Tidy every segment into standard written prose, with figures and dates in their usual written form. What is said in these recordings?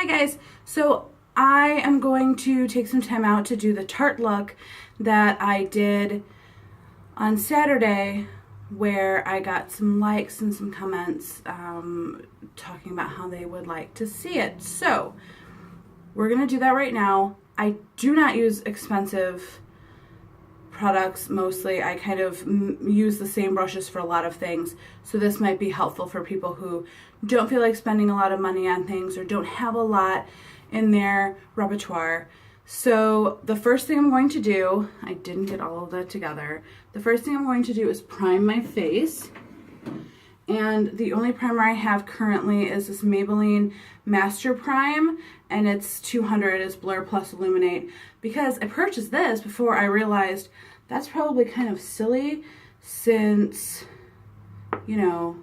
Hi guys, so I am going to take some time out to do the Tarte look that I did on Saturday, where I got some likes and some comments talking about how they would like to see it. So we're gonna do that right now. I do not use expensive products mostly. I kind of use the same brushes for a lot of things, so this might be helpful for people who don't feel like spending a lot of money on things or don't have a lot in their repertoire. So the first thing I'm going to do, I didn't get all of that together. The first thing I'm going to do is prime my face. And the only primer I have currently is this Maybelline Master Prime, and it's 200, it's Blur Plus Illuminate, because I purchased this before I realized that's probably kind of silly since, you know,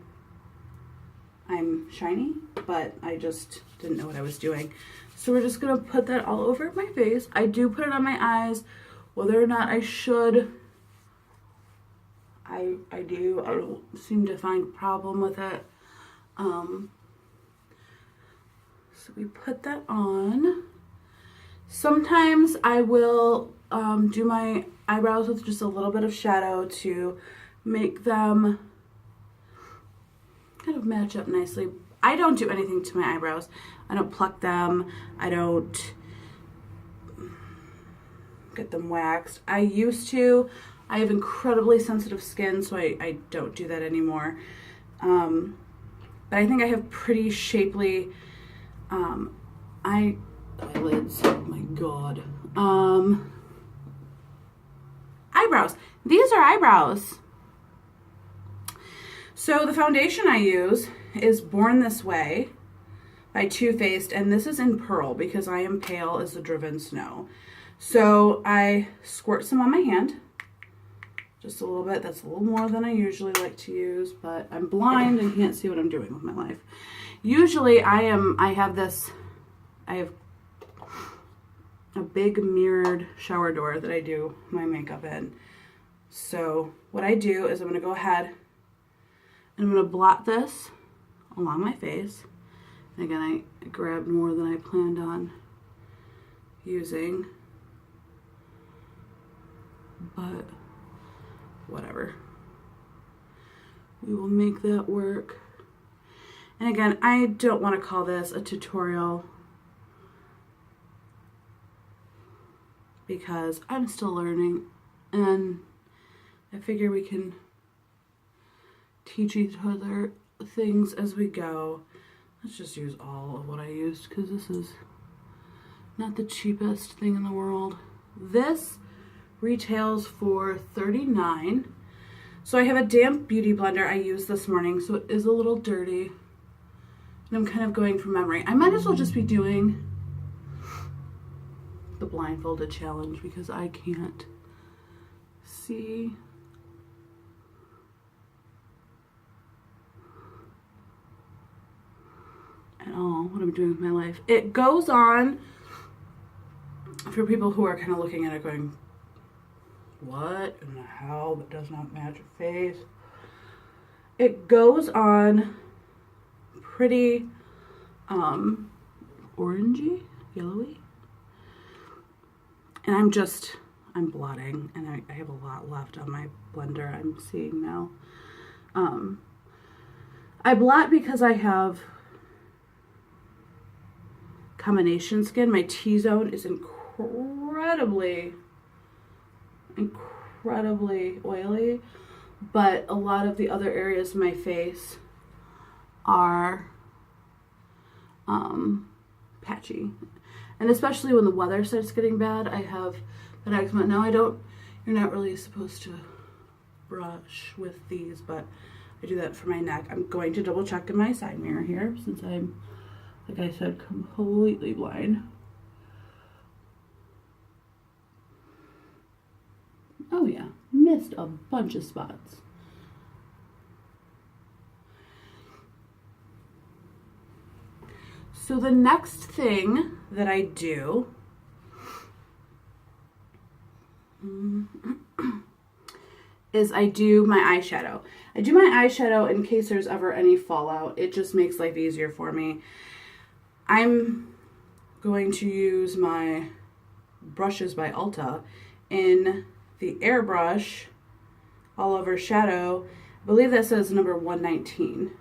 I'm shiny, but I just didn't know what I was doing. So we're just gonna put that all over my face. I do put it on my eyes. Whether or not I should, I do. I don't seem to find a problem with it. So we put that on. Sometimes I will do my eyebrows with just a little bit of shadow to make them kind of match up nicely. I don't do anything to my eyebrows. I don't pluck them. I don't get them waxed. I used to. I have incredibly sensitive skin, so I don't do that anymore. But I think I have pretty shapely eyelids. Oh my god. Eyebrows. These are eyebrows. So the foundation I use is Born This Way by Too Faced, and this is in Pearl because I am pale as the driven snow. So I squirt some on my hand, just a little bit. That's a little more than I usually like to use, but I'm blind and can't see what I'm doing with my life. Usually I have a big mirrored shower door that I do my makeup in. So what I do is I'm gonna go ahead and I'm gonna blot this along my face. And again, I grabbed more than I planned on using, but whatever. We will make that work. And again, I don't want to call this a tutorial because I'm still learning, and I figure we can teach each other things as we go. Let's just use all of what I used because this is not the cheapest thing in the world. This retails for $39. So I have a damp beauty blender I used this morning, so it is a little dirty. And I'm kind of going from memory. I might as well just be doing the blindfolded challenge because I can't see. At all what I'm doing with my life. It goes on for people who are kind of looking at it going, what in the hell, that does not match your face. It goes on pretty orangey, yellowy, and I'm blotting, and I have a lot left on my blender, I'm seeing now. I blot because I have combination skin. My T-zone is incredibly oily, but a lot of the other areas of my face are patchy, and especially when the weather starts getting bad, I have an eczema. Now you're not really supposed to brush with these, but I do that for my neck. I'm going to double check in my side mirror here since I'm, like I said, completely blind. Oh yeah, missed a bunch of spots. So the next thing that I do is I do my eyeshadow. I do my eyeshadow in case there's ever any fallout. It just makes life easier for me. I'm going to use my brushes by Ulta in the Airbrush All Over Shadow. I believe that says number 119.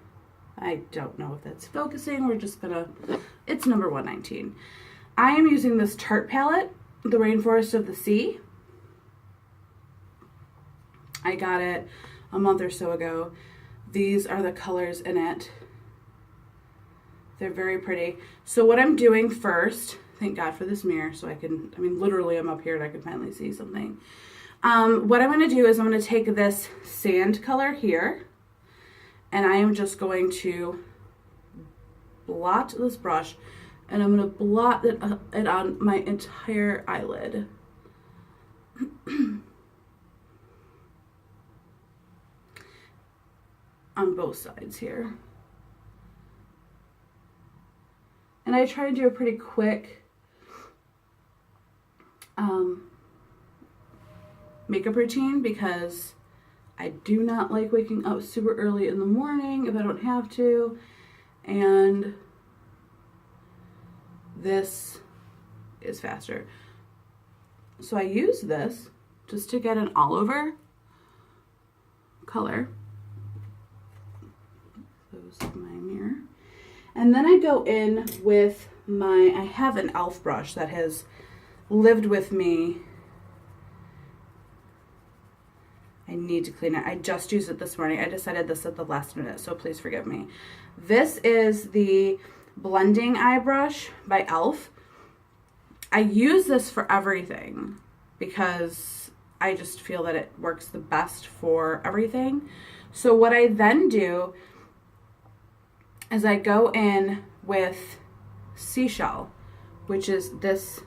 I don't know if that's focusing. We're just gonna, it's number 119. I am using this Tarte palette, the Rainforest of the Sea. I got it a month or so ago. These are the colors in it. They're very pretty. So what I'm doing first, thank God for this mirror so I can, I mean, literally I'm up here and I can finally see something. What I'm going to do is I'm going to take this sand color here and I am just going to blot this brush and I'm going to blot it on my entire eyelid. On both sides here. And I try and do a pretty quick makeup routine because I do not like waking up super early in the morning if I don't have to. And this is faster. So I use this just to get an all over color. Close my mirror. And then I go in with my, I have an e.l.f. brush that has lived with me. I need to clean it. I just used it this morning. I decided this at the last minute, so please forgive me. This is the Blending Eye Brush by e.l.f. I use this for everything because I just feel that it works the best for everything. So what I then do is I go in with Seashell, which is this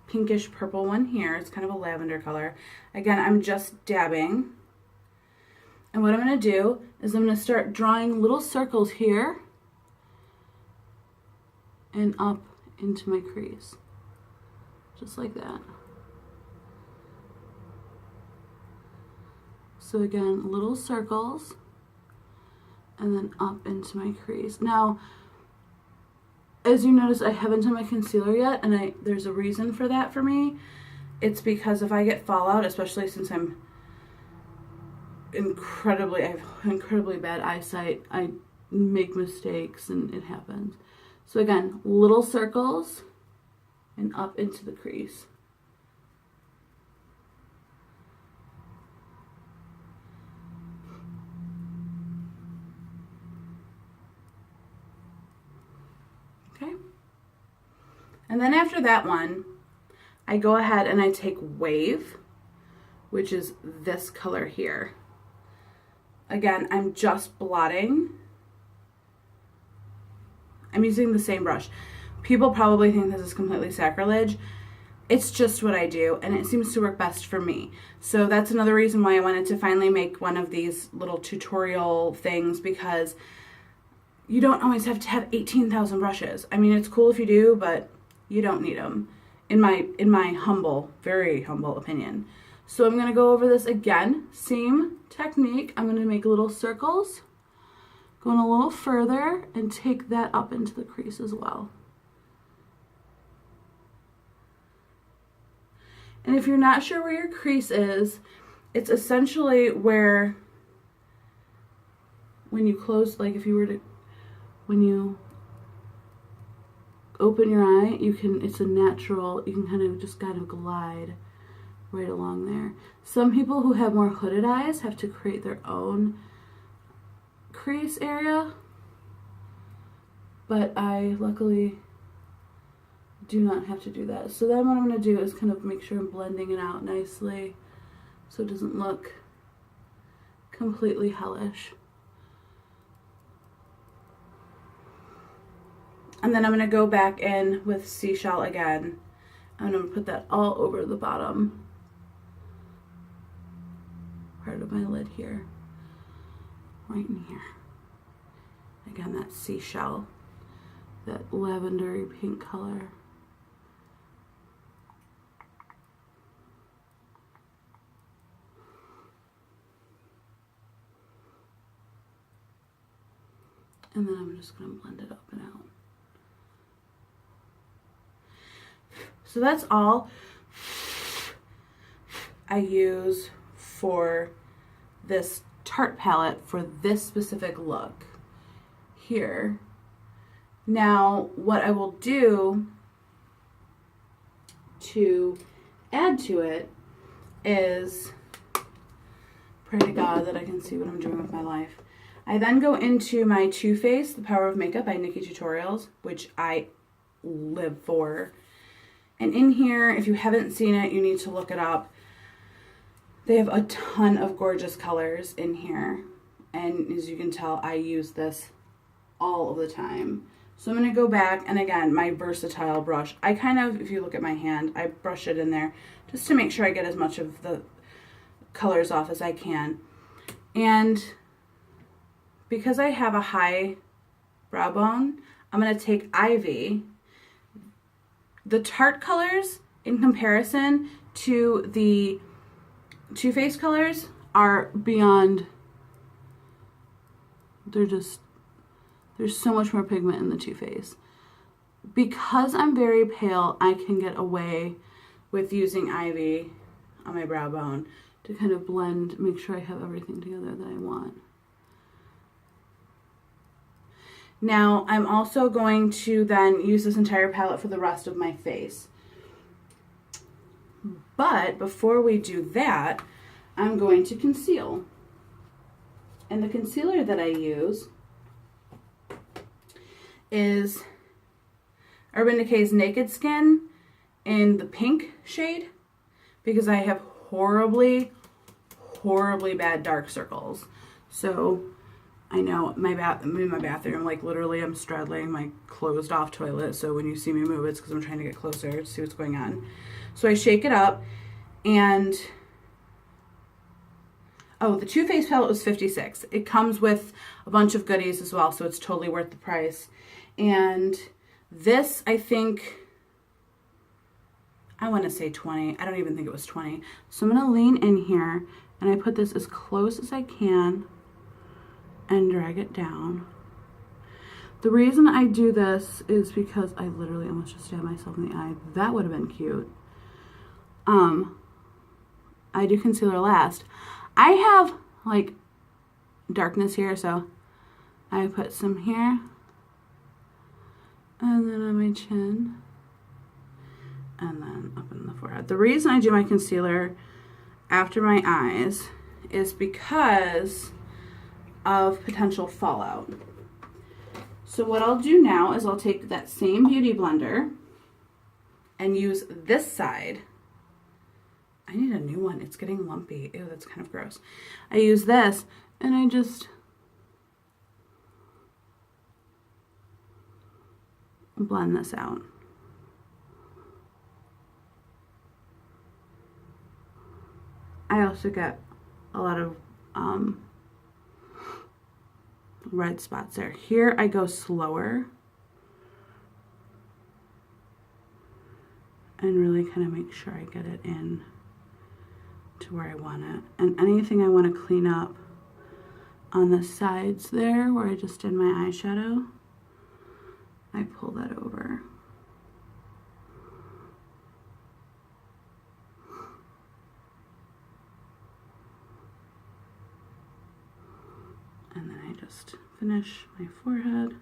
pinkish purple one here. It's kind of a lavender color. Again, I'm just dabbing. And what I'm going to do is I'm going to start drawing little circles here and up into my crease. Just like that. So again, little circles and then up into my crease. Now, as you notice, I haven't done my concealer yet, and there's a reason for that for me. It's because if I get fallout, especially since I have incredibly bad eyesight, I make mistakes and it happens. So again, little circles and up into the crease. Okay. And then after that one, I go ahead and I take Wave, which is this color here. Again, I'm just blotting. I'm using the same brush. People probably think this is completely sacrilege. It's just what I do, and it seems to work best for me. So that's another reason why I wanted to finally make one of these little tutorial things, because you don't always have to have 18,000 brushes. I mean, it's cool if you do, but you don't need them, in my humble, very humble opinion. So I'm going to go over this again. Same technique. I'm going to make little circles, going a little further, and take that up into the crease as well. And if you're not sure where your crease is, it's essentially where, when you close, like if you were to, when you open your eye, you can, it's a natural, you can kind of glide right along there. Some people who have more hooded eyes have to create their own crease area, but I luckily do not have to do that. So then what I'm going to do is kind of make sure I'm blending it out nicely so it doesn't look completely hellish. And then I'm going to go back in with Seashell again. I'm going to put that all over the bottom part of my lid here. Right in here. Again, that Seashell, that lavendery pink color. And then I'm just going to blend it up and out. So that's all I use for this Tarte palette for this specific look here. Now, what I will do to add to it is, pray to God that I can see what I'm doing with my life. I then go into my Too Faced The Power of Makeup by Nikkie Tutorials, which I live for. And in here, if you haven't seen it, you need to look it up. They have a ton of gorgeous colors in here. And as you can tell, I use this all of the time. So I'm going to go back, and again, my versatile brush. I kind of, if you look at my hand, I brush it in there just to make sure I get as much of the colors off as I can. And because I have a high brow bone, I'm going to take Ivy. The Tarte colors, in comparison to the Too Faced colors, are beyond, there's so much more pigment in the Too Faced. Because I'm very pale, I can get away with using Ivy on my brow bone to kind of blend, make sure I have everything together that I want. Now, I'm also going to then use this entire palette for the rest of my face. But before we do that, I'm going to conceal. And the concealer that I use is Urban Decay's Naked Skin in the pink shade, because I have horribly bad dark circles. So I know I'm in my bathroom, like literally I'm straddling my closed off toilet, so when you see me move, it's because I'm trying to get closer to see what's going on. So I shake it up, and oh, the Too Faced palette was $56. It comes with a bunch of goodies as well, so it's totally worth the price. And this, I think, I want to say 20. I don't even think it was 20. So I'm going to lean in here, and I put this as close as I can and drag it down. The reason I do this is because I literally almost just stabbed myself in the eye. That would have been cute. I do concealer last. I have like darkness here, so I put some here, and then on my chin, and then up in the forehead. The reason I do my concealer after my eyes is because of potential fallout. So what I'll do now is I'll take that same beauty blender and use this side. I need a new one. It's getting lumpy. Ew, that's kind of gross. I use this, and I just blend this out. I also get a lot of red spots there. Here I go slower and really kind of make sure I get it in to where I want it. And anything I want to clean up on the sides there where I just did my eyeshadow, I pull that over. And then I just finish my forehead.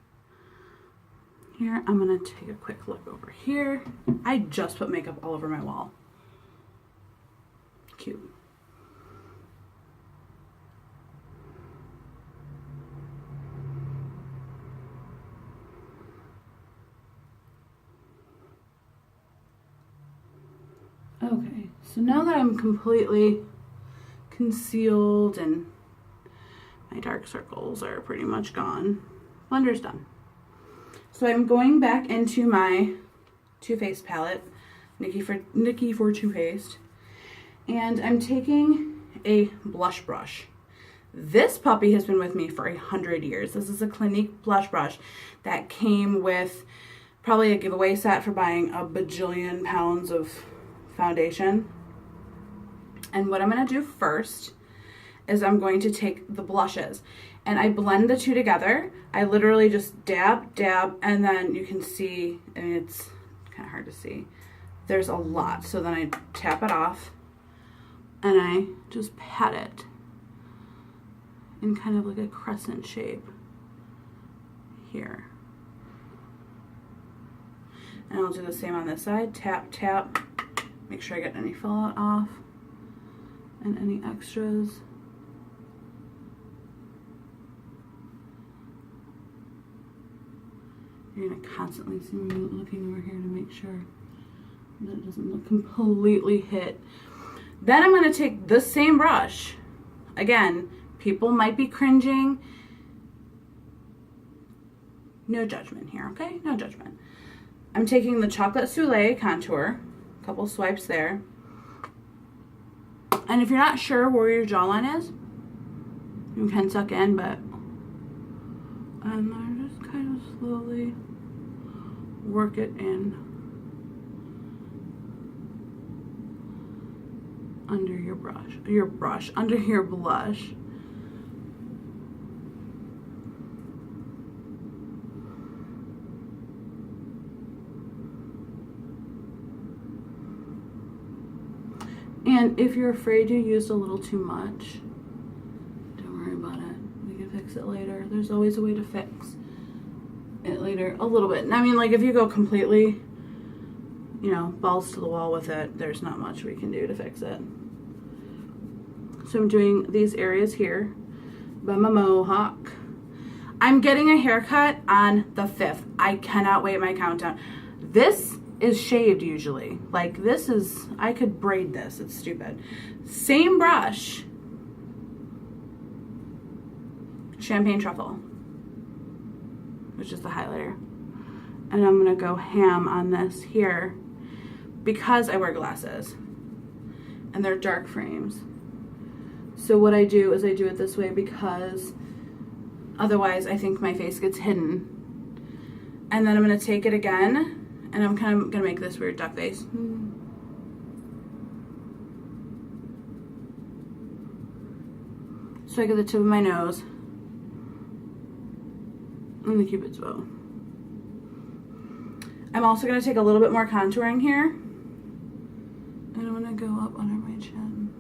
Here, I'm gonna take a quick look over here. I just put makeup all over my wall. Cute. Okay, so now that I'm completely concealed and my dark circles are pretty much gone, blender's done. So I'm going back into my Too Faced palette, Nikkie for Too Faced, and I'm taking a blush brush. This puppy has been with me for 100 years. This is a Clinique blush brush that came with probably a giveaway set for buying a bajillion pounds of foundation. And what I'm going to do first is I'm going to take the blushes and I blend the two together. I literally just dab, and then you can see, I mean, it's kind of hard to see, there's a lot. So then I tap it off and I just pat it in kind of like a crescent shape here. And I'll do the same on this side. Tap, tap. Make sure I get any fallout off and any extras. You're gonna constantly see me looking over here to make sure that it doesn't look completely hit. Then I'm gonna take the same brush. Again, people might be cringing. No judgment here, okay? No judgment. I'm taking the Chocolate Soleil contour, a couple swipes there. And if you're not sure where your jawline is, you can suck in, but I just kind of slowly work it in under your under your blush. And if you're afraid you used a little too much, don't worry about it. We can fix it later. There's always a way to fix it later a little bit. And I mean, like if you go completely, you know, balls to the wall with it, there's not much we can do to fix it. So I'm doing these areas here by my mohawk. I'm getting a haircut on the 5th. I cannot wait my countdown. This is shaved usually. Like this is, I could braid this, it's stupid. Same brush, Champagne Truffle, which is the highlighter. And I'm gonna go ham on this here because I wear glasses and they're dark frames. So what I do is I do it this way because otherwise I think my face gets hidden. And then I'm gonna take it again and I'm kind of gonna make this weird duck face. So I get the tip of my nose and the cupid's bow. I'm also gonna take a little bit more contouring here and I'm gonna go up under my chin.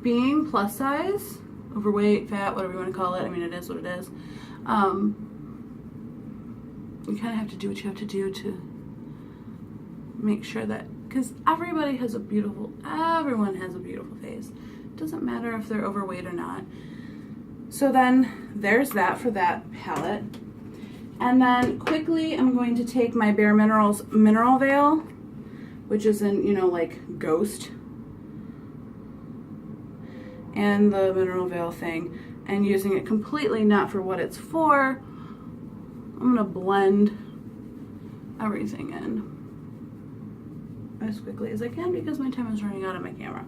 Being plus size, overweight, fat, whatever you want to call it, I mean it is what it is. You kind of have to do what you have to do to make sure that, because everyone has a beautiful face. It doesn't matter if they're overweight or not. So then there's that for that palette. And then quickly I'm going to take my Bare Minerals Mineral Veil, which is in, you know, like Ghost, and the Mineral Veil thing, and using it completely not for what it's for. I'm gonna blend everything in as quickly as I can because my time is running out on my camera.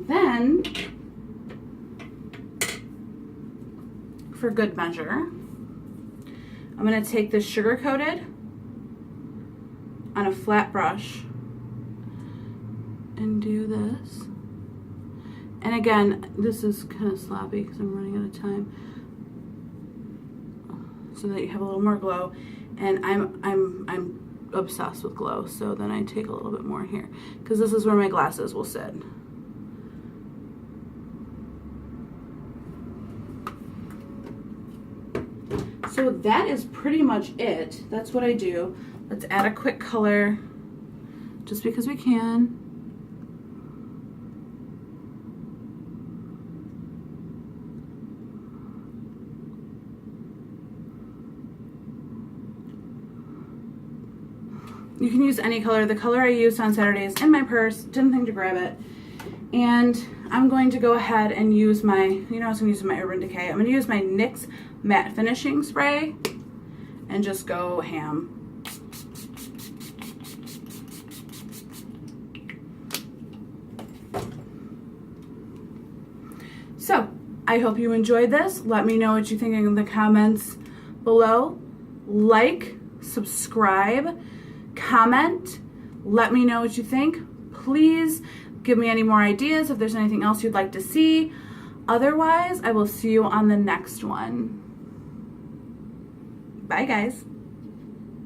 Then, for good measure, I'm gonna take this Sugar Coated on a flat brush and do this. And again, this is kind of sloppy because I'm running out of time, so that you have a little more glow. And I'm obsessed with glow, so then I take a little bit more here because this is where my glasses will sit. So that is pretty much it. That's what I do. Let's add a quick color just because we can. You can use any color. The color I used on Saturday is in my purse. Didn't think to grab it. And I'm going to go ahead and use my, you know, I was going to use my Urban Decay. I'm going to use my NYX Matte Finishing Spray and just go ham. So, I hope you enjoyed this. Let me know what you think in the comments below. Like, subscribe, comment, let me know what you think. Please give me any more ideas if there's anything else you'd like to see. Otherwise, I will see you on the next one. Bye, guys.